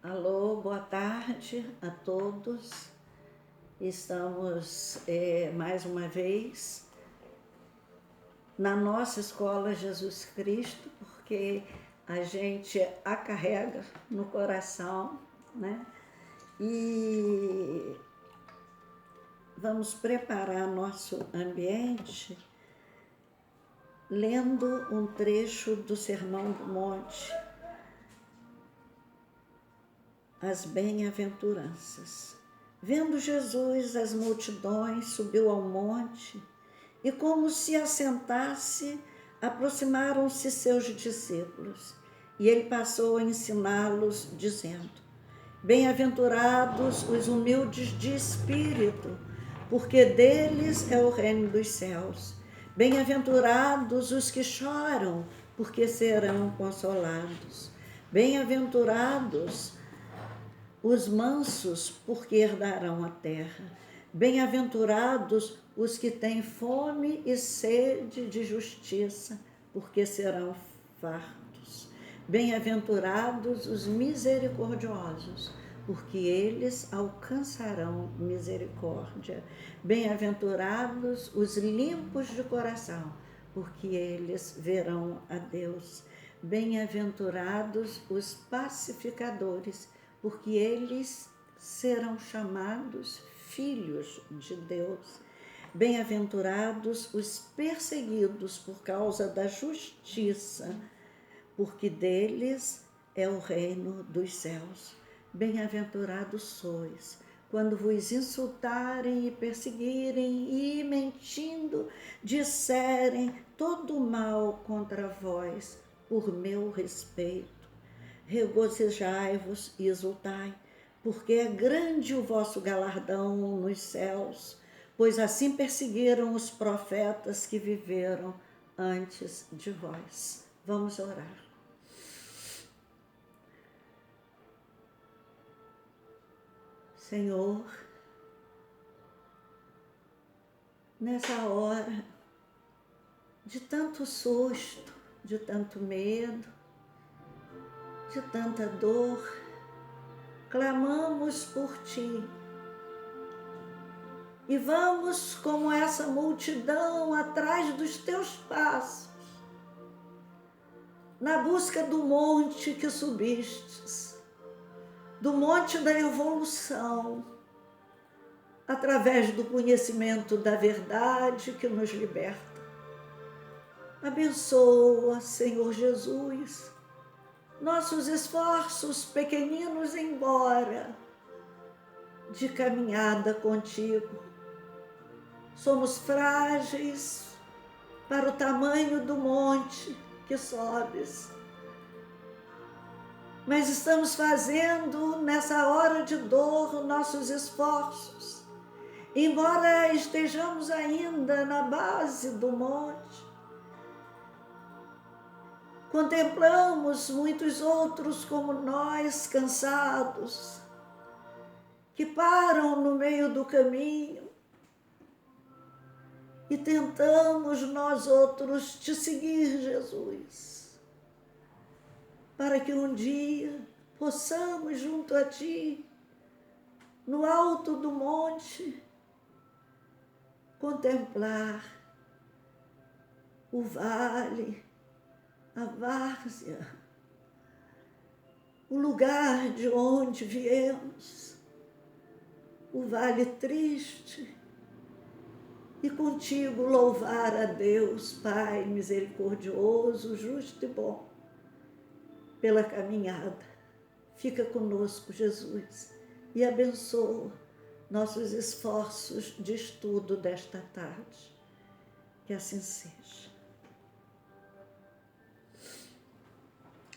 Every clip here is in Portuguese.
Alô, boa tarde a todos. Estamos mais uma vez na nossa escola Jesus Cristo, porque a gente a carrega no coração, né? E vamos preparar nosso ambiente lendo um trecho do Sermão do Monte, as bem-aventuranças. Vendo Jesus as multidões, subiu ao monte e, como se assentasse, aproximaram-se seus discípulos. E ele passou a ensiná-los, dizendo: Bem-aventurados os humildes de espírito, porque deles é o reino dos céus. Bem-aventurados os que choram, porque serão consolados. Bem-aventurados os mansos, porque herdarão a terra. Bem-aventurados os que têm fome e sede de justiça, porque serão fartos. Bem-aventurados os misericordiosos, porque eles alcançarão misericórdia. Bem-aventurados os limpos de coração, porque eles verão a Deus. Bem-aventurados os pacificadores, porque eles serão chamados filhos de Deus. Bem-aventurados os perseguidos por causa da justiça, porque deles é o reino dos céus. Bem-aventurados sois, quando vos insultarem e perseguirem e, mentindo, disserem todo mal contra vós, por meu respeito. Regozijai-vos e exultai, porque é grande o vosso galardão nos céus, pois assim perseguiram os profetas que viveram antes de vós. Vamos orar. Senhor, nessa hora de tanto susto, de tanto medo, de tanta dor, clamamos por Ti. E vamos como essa multidão atrás dos Teus passos, na busca do monte que subistes, do monte da evolução, através do conhecimento da verdade que nos liberta. Abençoa, Senhor Jesus, nossos esforços pequeninos embora, de caminhada contigo. Somos frágeis para o tamanho do monte que sobes, mas estamos fazendo nessa hora de dor nossos esforços, embora estejamos ainda na base do monte. Contemplamos muitos outros como nós, cansados, que param no meio do caminho e tentamos nós outros te seguir, Jesus, para que um dia possamos junto a Ti, no alto do monte, contemplar o vale, a várzea, o lugar de onde viemos, o vale triste, e contigo louvar a Deus, Pai misericordioso, justo e bom, pela caminhada. Fica conosco, Jesus, e abençoa nossos esforços de estudo desta tarde. Que assim seja.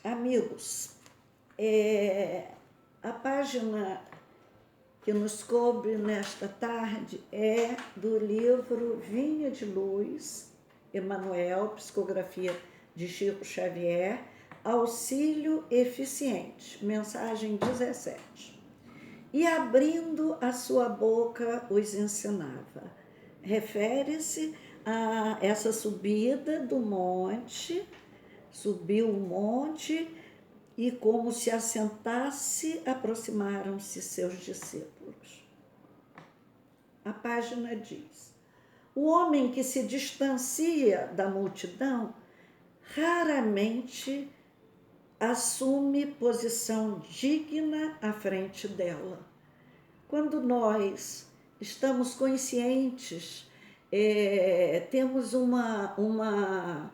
Amigos, a página que nos coube nesta tarde é do livro Vinha de Luz, Emmanuel, psicografia de Chico Xavier, Auxílio Eficiente, mensagem 17. E abrindo a sua boca os ensinava. Refere-se a essa subida do monte, subiu o monte e como se assentasse, aproximaram-se seus discípulos. A página diz: o homem que se distancia da multidão raramente assume posição digna à frente dela. Quando nós estamos conscientes, temos uma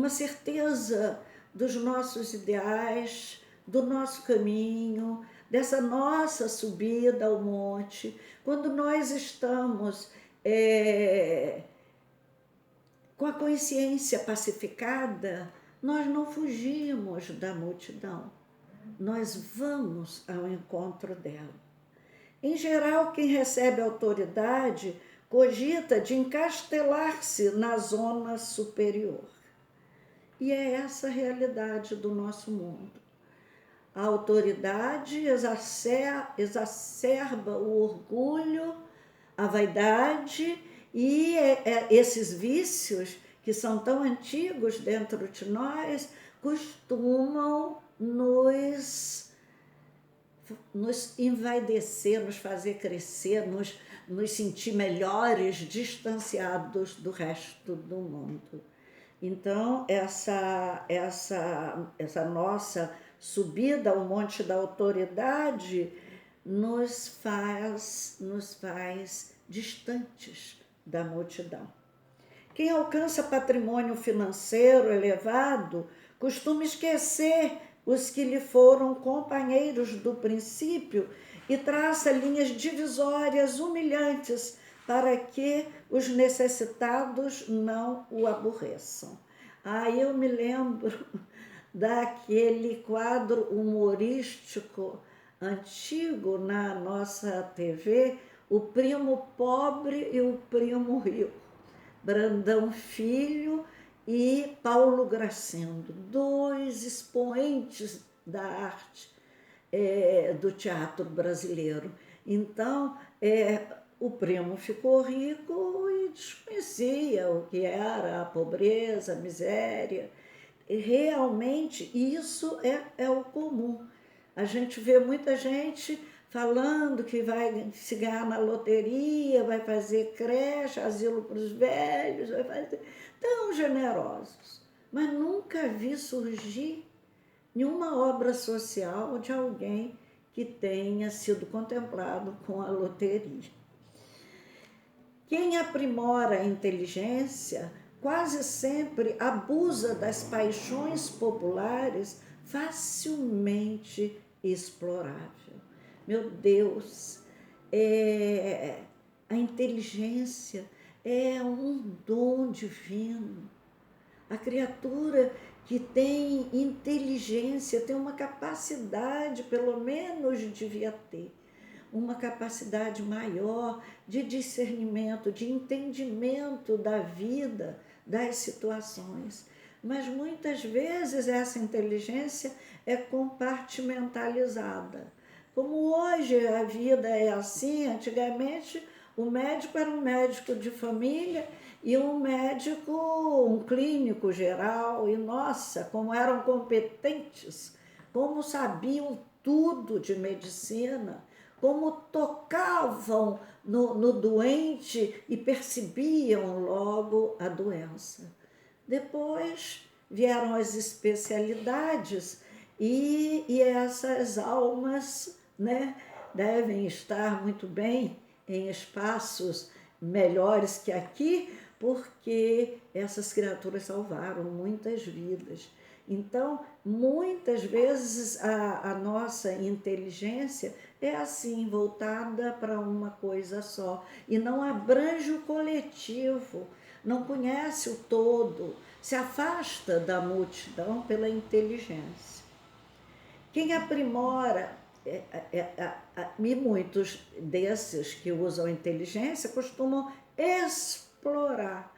certeza dos nossos ideais, do nosso caminho, dessa nossa subida ao monte, quando nós estamos com a consciência pacificada, nós não fugimos da multidão, nós vamos ao encontro dela. Em geral, quem recebe autoridade cogita de encastelar-se na zona superior. E é essa a realidade do nosso mundo. A autoridade exacerba o orgulho, a vaidade e esses vícios que são tão antigos dentro de nós costumam nos envaidecer, nos fazer crescer, nos sentir melhores, distanciados do resto do mundo. Então, essa nossa subida ao monte da autoridade nos faz distantes da multidão. Quem alcança patrimônio financeiro elevado costuma esquecer os que lhe foram companheiros do princípio e traça linhas divisórias humilhantes para que os necessitados não o aborreçam. Eu me lembro daquele quadro humorístico antigo na nossa TV, O Primo Pobre e o Primo Rico, Brandão Filho e Paulo Gracindo, dois expoentes da arte do teatro brasileiro. Então, o primo ficou rico e desconhecia o que era a pobreza, a miséria. E realmente isso é o comum. A gente vê muita gente falando que vai se ganhar na loteria, vai fazer creche, asilo para os velhos, vai fazer tão generosos. Mas nunca vi surgir nenhuma obra social de alguém que tenha sido contemplado com a loteria. Quem aprimora a inteligência quase sempre abusa das paixões populares facilmente explorável. Meu Deus, a inteligência é um dom divino. A criatura que tem inteligência tem uma capacidade, pelo menos devia ter, uma capacidade maior de discernimento, de entendimento da vida, das situações. Mas muitas vezes essa inteligência é compartimentalizada. Como hoje a vida é assim, antigamente o médico era um médico de família e um clínico geral, e nossa, como eram competentes, como sabiam tudo de medicina, como tocavam no doente e percebiam logo a doença. Depois vieram as especialidades e essas almas, né, devem estar muito bem em espaços melhores que aqui, porque essas criaturas salvaram muitas vidas. Então, muitas vezes a nossa inteligência é assim, voltada para uma coisa só, e não abrange o coletivo, não conhece o todo, se afasta da multidão pela inteligência. Quem aprimora, e muitos desses que usam inteligência costumam explorar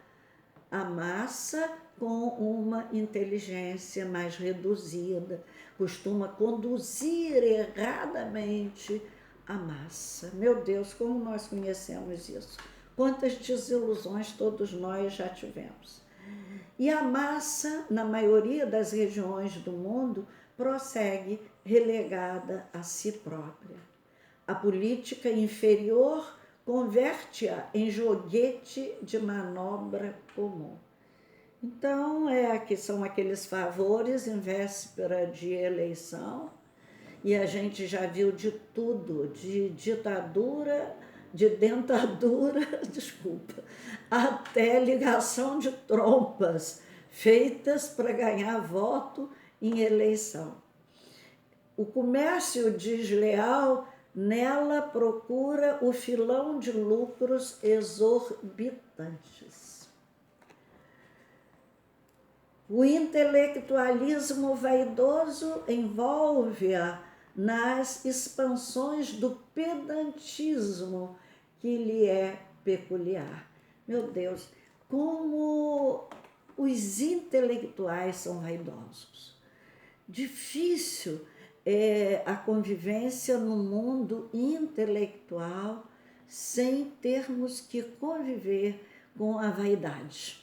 a massa com uma inteligência mais reduzida, costuma conduzir erradamente a massa. Meu Deus, como nós conhecemos isso? Quantas desilusões todos nós já tivemos. E a massa, na maioria das regiões do mundo, prossegue relegada a si própria. A política inferior converte-a em joguete de manobra comum. Então, aqui são aqueles favores em véspera de eleição, e a gente já viu de tudo, de ditadura, de dentadura, desculpa, até ligação de trompas, feitas para ganhar voto em eleição. O comércio desleal nela procura o filão de lucros exorbitantes. O intelectualismo vaidoso envolve-a nas expansões do pedantismo que lhe é peculiar. Meu Deus, como os intelectuais são vaidosos. Difícil é a convivência no mundo intelectual sem termos que conviver com a vaidade.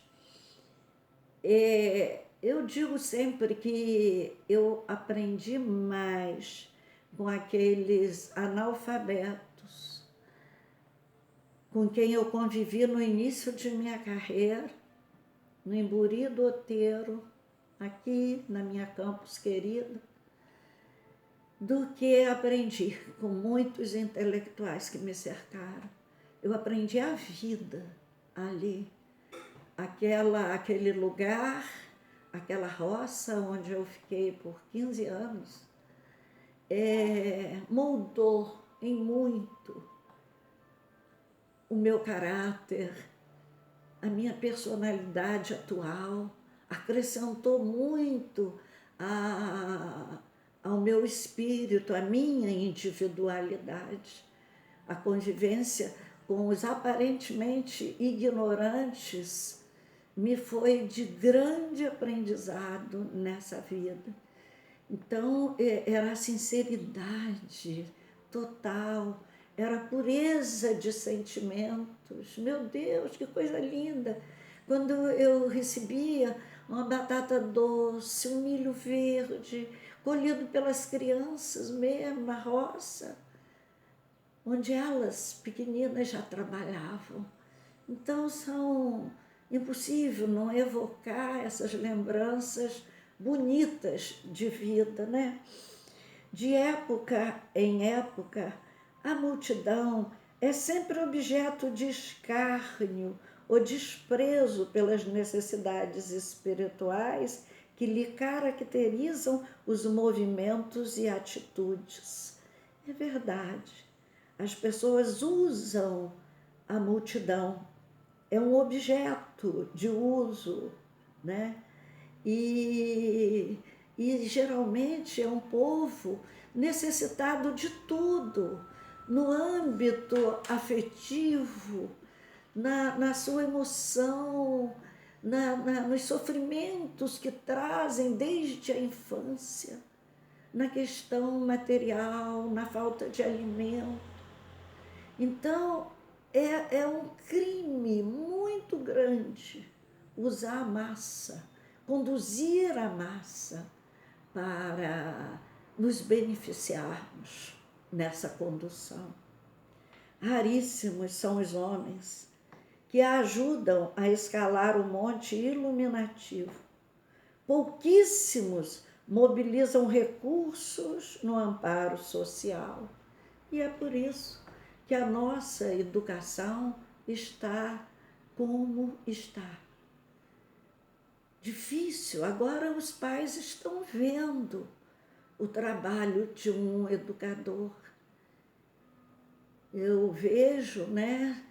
Eu digo sempre que eu aprendi mais com aqueles analfabetos com quem eu convivi no início de minha carreira, no Imburi do Outeiro, aqui na minha campus querida, do que aprendi com muitos intelectuais que me cercaram. Eu aprendi a vida ali. Aquele lugar, aquela roça onde eu fiquei por 15 anos, moldou em muito o meu caráter, a minha personalidade atual, acrescentou muito ao meu espírito, à minha individualidade. A convivência com os aparentemente ignorantes me foi de grande aprendizado nessa vida. Então, era a sinceridade total, era a pureza de sentimentos. Meu Deus, que coisa linda! Quando eu recebia uma batata doce, um milho verde, colhido pelas crianças mesmo, na roça, onde elas, pequeninas, já trabalhavam. Então, impossível não evocar essas lembranças bonitas de vida, né? De época em época, a multidão é sempre objeto de escárnio ou desprezo pelas necessidades espirituais que lhe caracterizam os movimentos e atitudes. É verdade, as pessoas usam a multidão, é um objeto de uso, né? E geralmente é um povo necessitado de tudo, no âmbito afetivo, na sua emoção, nos sofrimentos que trazem desde a infância, na questão material, na falta de alimento. Então, é um crime muito grande usar a massa, conduzir a massa para nos beneficiarmos nessa condução. Raríssimos são os homens que a ajudam a escalar o monte iluminativo. Pouquíssimos mobilizam recursos no amparo social. E é por isso que a nossa educação está como está. Difícil, agora os pais estão vendo o trabalho de um educador. Eu vejo, né,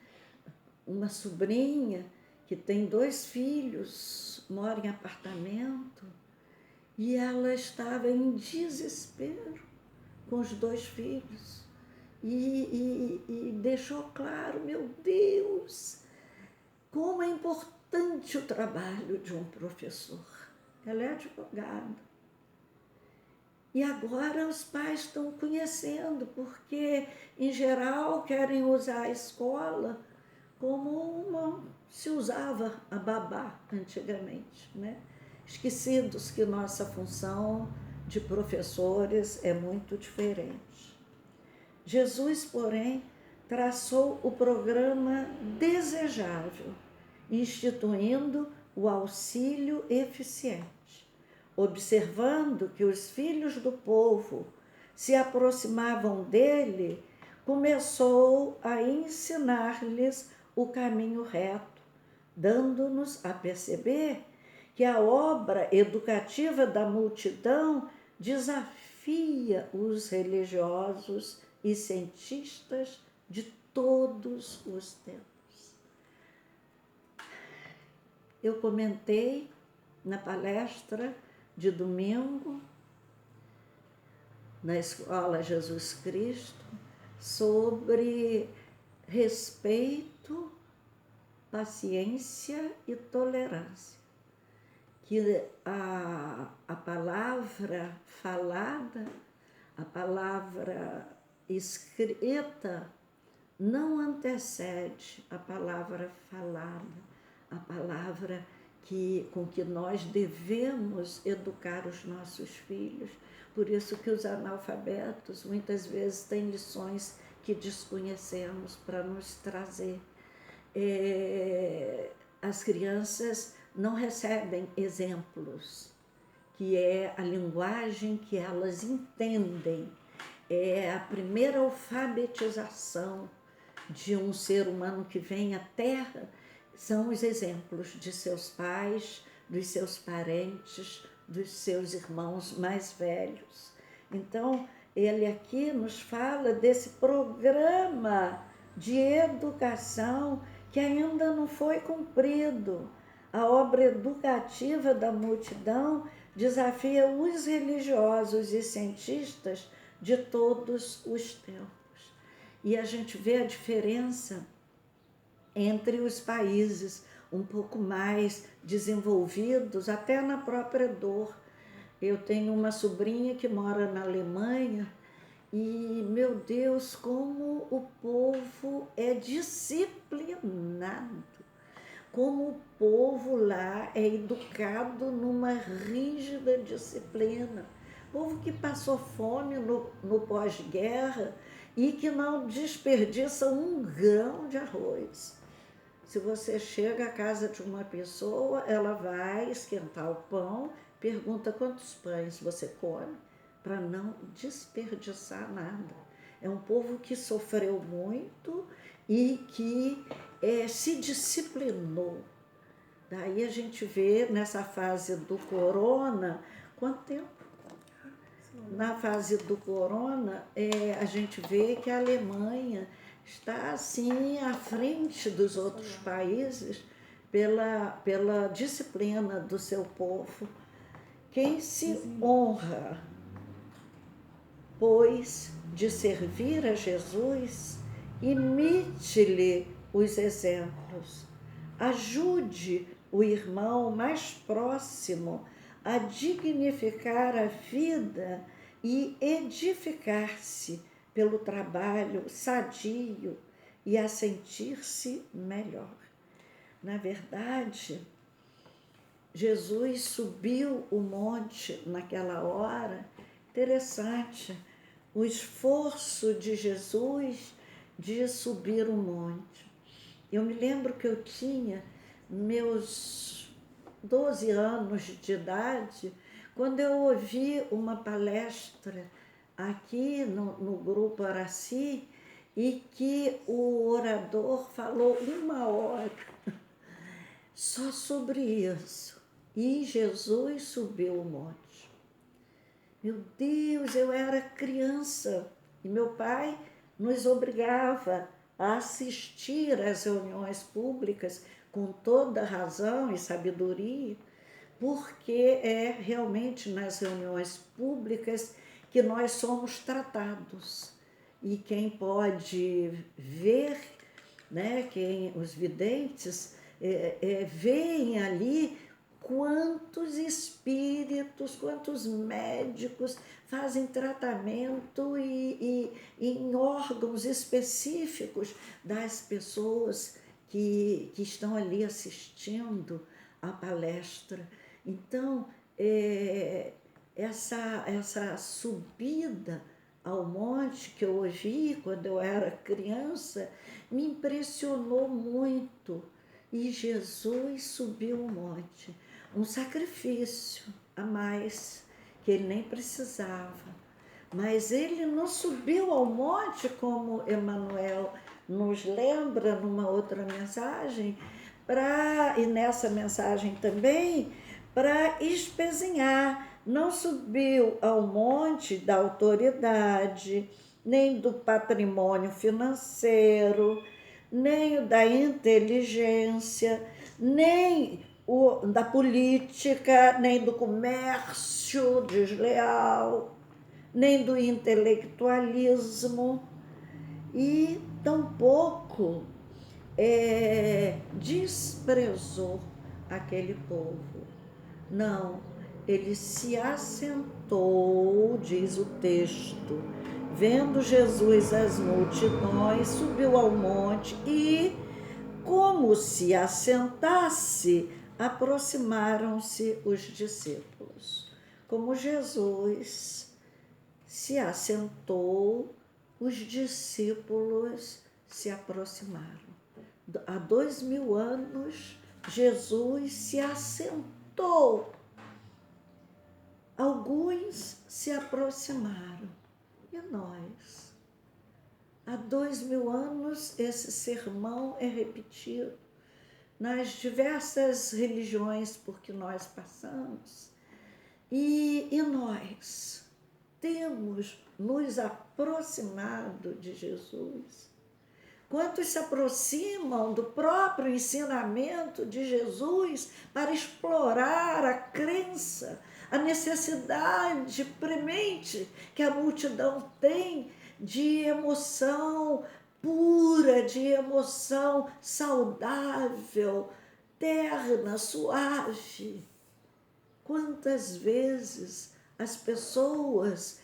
uma sobrinha que tem 2 filhos, mora em apartamento, e ela estava em desespero com os 2 filhos. E deixou claro, meu Deus, como é importante o trabalho de um professor. Ela é advogada. E agora os pais estão conhecendo, porque, em geral, querem usar a escola como se usava a babá antigamente, né? Esquecidos que nossa função de professores é muito diferente. Jesus, porém, traçou o programa desejável, instituindo o auxílio eficiente, observando que os filhos do povo se aproximavam dele, começou a ensinar-lhes o caminho reto, dando-nos a perceber que a obra educativa da multidão desafia os religiosos e cientistas de todos os tempos. Eu comentei na palestra de domingo, na Escola Jesus Cristo, sobre respeito, paciência e tolerância. Que a palavra falada, a palavra escrita, não antecede a palavra falada, a palavra com que nós devemos educar os nossos filhos. Por isso que os analfabetos muitas vezes têm lições que desconhecemos para nos trazer. As crianças não recebem exemplos, que é a linguagem que elas entendem. É a primeira alfabetização de um ser humano que vem à Terra, são os exemplos de seus pais, dos seus parentes, dos seus irmãos mais velhos. Então, ele aqui nos fala desse programa de educação que ainda não foi cumprido. A obra educativa da multidão desafia os religiosos e cientistas de todos os tempos. E a gente vê a diferença entre os países um pouco mais desenvolvidos, até na própria dor. Eu tenho uma sobrinha que mora na Alemanha e, meu Deus, como o povo é disciplinado, como o povo lá é educado numa rígida disciplina. Povo que passou fome no pós-guerra e que não desperdiça um grão de arroz. Se você chega à casa de uma pessoa, ela vai esquentar o pão, pergunta quantos pães você come, para não desperdiçar nada. É um povo que sofreu muito e que se disciplinou. Daí a gente vê nessa fase do corona, quanto tempo? Na fase do corona, a gente vê que a Alemanha está assim à frente dos outros países pela disciplina do seu povo. Quem se honra, pois, de servir a Jesus, imite-lhe os exemplos. Ajude o irmão mais próximo a dignificar a vida e edificar-se pelo trabalho sadio e a sentir-se melhor. Na verdade, Jesus subiu o monte naquela hora. Interessante, o esforço de Jesus de subir o monte. Eu me lembro que eu tinha meus 12 anos de idade, quando eu ouvi uma palestra aqui no Grupo Araci, e que o orador falou 1 hora só sobre isso. E Jesus subiu o monte. Meu Deus, eu era criança e meu pai nos obrigava a assistir às reuniões públicas com toda razão e sabedoria, porque é realmente nas reuniões públicas que nós somos tratados. E quem pode ver, né, os videntes, veem ali quantos espíritos, quantos médicos fazem tratamento e em órgãos específicos das pessoas que estão ali assistindo à palestra. Então, essa subida ao monte que eu ouvi quando eu era criança me impressionou muito. E Jesus subiu o monte, um sacrifício a mais que ele nem precisava. Mas ele não subiu ao monte como Emmanuel nos lembra numa outra mensagem, e nessa mensagem também, para espezinhar. Não subiu ao monte da autoridade, nem do patrimônio financeiro, nem o da inteligência, nem o da política, nem do comércio desleal, nem do intelectualismo, e tampouco desprezou aquele povo. Não, ele se assentou, diz o texto, vendo Jesus as multidões, subiu ao monte e, como se assentasse, aproximaram-se os discípulos. Como Jesus se assentou, os discípulos se aproximaram. Há 2000 anos, Jesus se assentou. Alguns se aproximaram. E nós? Há 2000 anos, esse sermão é repetido nas diversas religiões por que nós passamos. E nós temos nos aproximado de Jesus? Quantos se aproximam do próprio ensinamento de Jesus para explorar a crença, a necessidade premente que a multidão tem de emoção pura, de emoção saudável, terna, suave? Quantas vezes as pessoas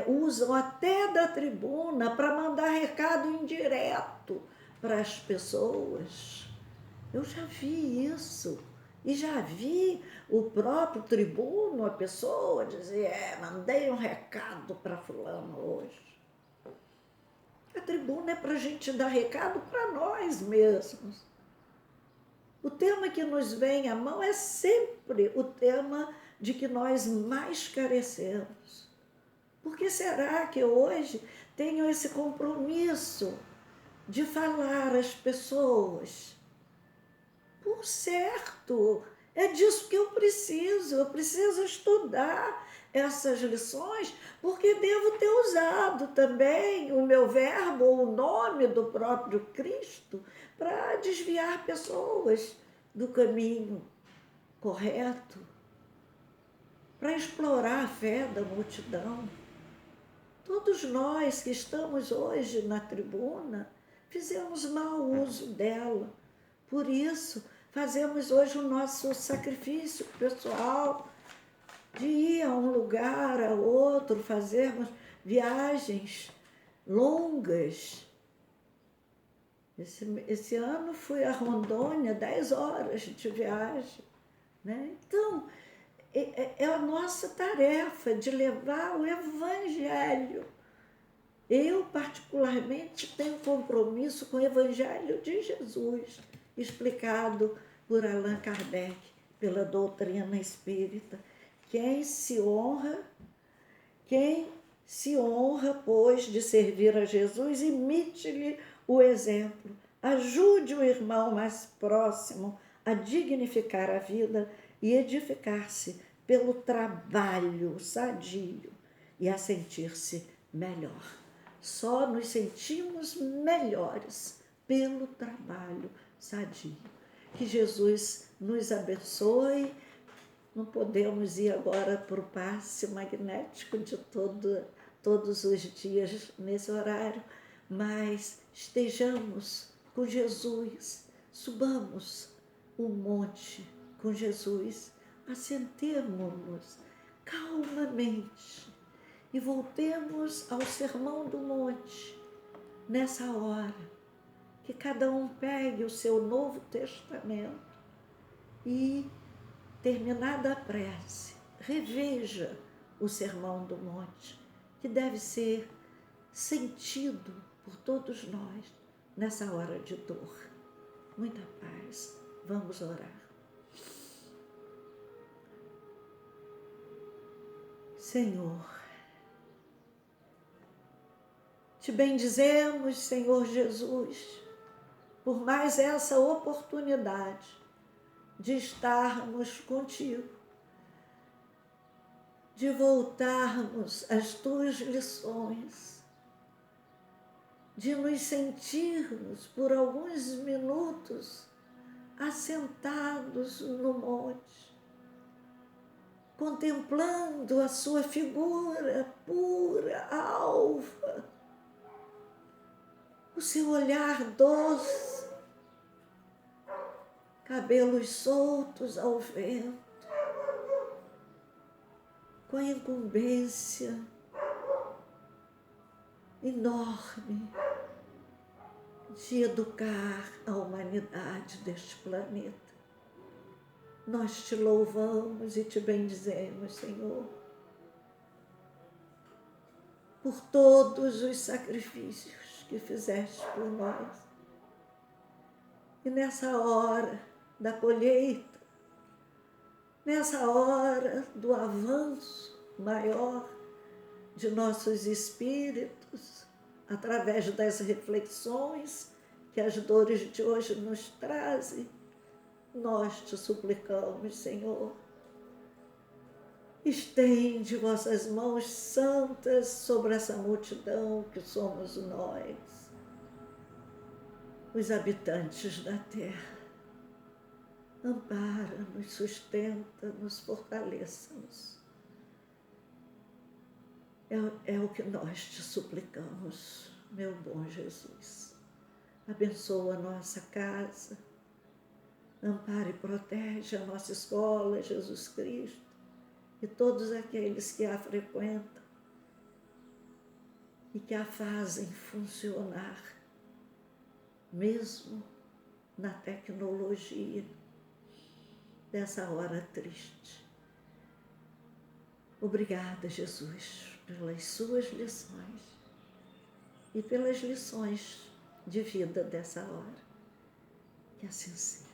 usam até da tribuna para mandar recado indireto para as pessoas? Eu já vi isso. E já vi o próprio tribuno, a pessoa dizer, mandei um recado para fulano hoje. A tribuna é para a gente dar recado para nós mesmos. O tema que nos vem à mão é sempre o tema de que nós mais carecemos. Por que será que hoje tenho esse compromisso de falar às pessoas? Por certo, é disso que eu preciso estudar essas lições, porque devo ter usado também o meu verbo, ou o nome do próprio Cristo, para desviar pessoas do caminho correto, para explorar a fé da multidão. Todos nós que estamos hoje na tribuna fizemos mau uso dela. Por isso, fazemos hoje o nosso sacrifício pessoal de ir a um lugar, a outro, fazermos viagens longas. Esse ano fui a Rondônia, 10 horas de viagem, né? Então, é a nossa tarefa de levar o Evangelho. Eu, particularmente, tenho compromisso com o Evangelho de Jesus, explicado por Allan Kardec, pela doutrina espírita. Quem se honra, pois, de servir a Jesus, imite-lhe o exemplo. Ajude o irmão mais próximo a dignificar a vida e edificar-se pelo trabalho sadio e a sentir-se melhor. Só nos sentimos melhores pelo trabalho sadio. Que Jesus nos abençoe. Não podemos ir agora para o passe magnético de todos os dias nesse horário, mas estejamos com Jesus, subamos o monte com Jesus, assentemo-nos calmamente e voltemos ao Sermão do Monte nessa hora. Que cada um pegue o seu Novo Testamento e, terminada a prece, reveja o Sermão do Monte, que deve ser sentido por todos nós nessa hora de dor. Muita paz. Vamos orar. Senhor, te bendizemos, Senhor Jesus, por mais essa oportunidade de estarmos contigo, de voltarmos às tuas lições, de nos sentirmos por alguns minutos assentados no monte, contemplando a sua figura pura, alva, o seu olhar doce, cabelos soltos ao vento, com a incumbência enorme de educar a humanidade deste planeta. Nós te louvamos e te bendizemos, Senhor, por todos os sacrifícios que fizeste por nós. E nessa hora da colheita, nessa hora do avanço maior de nossos espíritos, através das reflexões que as dores de hoje nos trazem, nós te suplicamos, Senhor, estende vossas mãos santas sobre essa multidão que somos nós, os habitantes da terra. Ampara-nos, sustenta-nos, fortaleça-nos. É o que nós te suplicamos, meu bom Jesus. Abençoa a nossa casa, ampara e protege a nossa escola, Jesus Cristo, e todos aqueles que a frequentam e que a fazem funcionar, mesmo na tecnologia dessa hora triste. Obrigada, Jesus, pelas suas lições e pelas lições de vida dessa hora. Que assim seja.